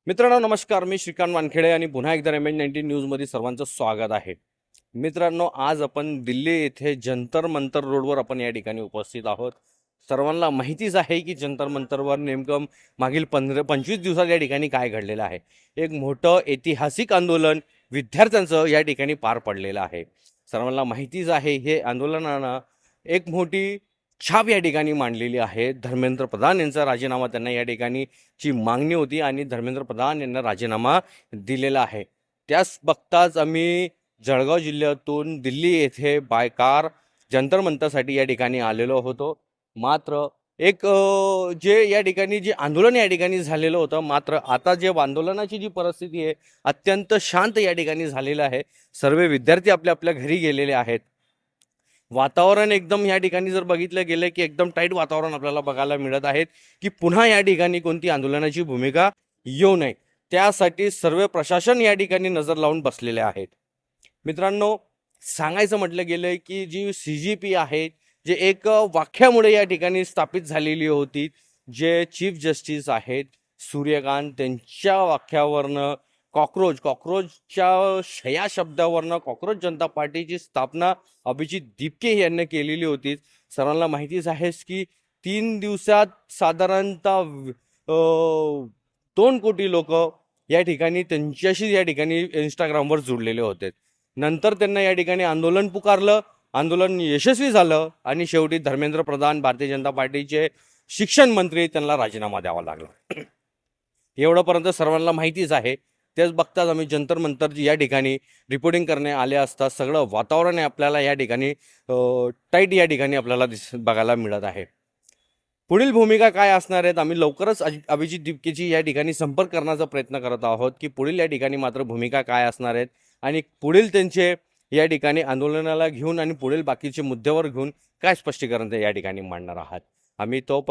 मित्रांनो नमस्कार, मी श्रीकांत वानखेडे आणि पुन्हा एकदा MH19 न्यूजमध्ये सर्वांचं स्वागत आहे. मित्रांनो, आज आपण दिल्ली येथे जंतर मंतर रोडवर आपण या ठिकाणी उपस्थित आहोत. सर्वांना माहितीच आहे की जंतर मंतरवर नेमकं मागील 15-25 दिवसात या ठिकाणी काय घडलेलं आहे. एक मोठं ऐतिहासिक आंदोलन विद्यार्थ्यांचं या ठिकाणी पार पडलेलं आहे. सर्वांना माहितीच आहे हे आंदोलनानं एक मोठी छाप या ठिकाणी मांडलेली आहे. धर्मेंद्र प्रधान यांचा राजीनामा त्यांना या ठिकाणी ची मागणी होती आणि धर्मेंद्र प्रधान यांना राजीनामा दिलेला आहे. त्याच बघताच आम्ही जळगाव जिल्ह्यातून दिल्ली येथे बाय कार जंतर मंतरसाठी या ठिकाणी आलेलो होतो. मात्र जे या ठिकाणी जे आंदोलन या ठिकाणी झालेलं होतं, मात्र आता जे आंदोलनाची जी परिस्थिती आहे अत्यंत शांत या ठिकाणी झालेलं आहे. सर्व विद्यार्थी आपल्या आपल्या घरी गेलेले आहेत. वातावरण एकदम या ठिकाणी जर बघितलं गेलं की एकदम टाईट वातावरण आपल्याला बघायला मिळत आहे की पुन्हा या ठिकाणी कोणती आंदोलनाची भूमिका येऊ नये त्यासाठी सर्व प्रशासन या ठिकाणी नजर लावून बसलेले आहेत. मित्रांनो, सांगायचं म्हटलं गेलं की जी CGP आहे, जे एक वाक्यामुळे या ठिकाणी स्थापित झालेली होती, जे चीफ जस्टिस आहेत सूर्यकांत, त्यांच्या वाक्यावरनं कॉक्रोचच्या या शब्दावरनं कॉक्रोच जनता पार्टीची स्थापना अभिजित दीपके यांनी केलेली होती. सर्वांना माहितीच आहेच की 3 दिवसात साधारणतः 2 कोटी लोक या ठिकाणी त्यांच्याशी या ठिकाणी इंस्टाग्रामवर जुळलेले होते. नंतर त्यांना या ठिकाणी आंदोलन पुकारलं, आंदोलन यशस्वी झालं आणि शेवटी धर्मेंद्र प्रधान भारतीय जनता पार्टीचे शिक्षण मंत्री त्यांना राजीनामा द्यावा लागला. एवढंपर्यंत सर्वांना माहितीच आहे. तेच बघताच आम्ही जंतर मंतर या ठिकाणी रिपोर्टिंग करणे आले असता सगळं वातावरण आपल्याला या ठिकाणी टाईट या ठिकाणी आपल्याला बघायला मिळत आहे. पुढील भूमिका काय असणार आहेत, आम्ही लवकरच अभिजित दीपकेची या ठिकाणी संपर्क करण्याचा प्रयत्न करत आहोत की पुढील या ठिकाणी मात्र भूमिका काय असणार आहेत आणि पुढील त्यांचे या ठिकाणी आंदोलनाला घेऊन आणि पुढील बाकीचे मुद्द्यावर घेऊन काय स्पष्टीकरण ते या ठिकाणी मांडणार आहात. आम्ही तोपर्यंत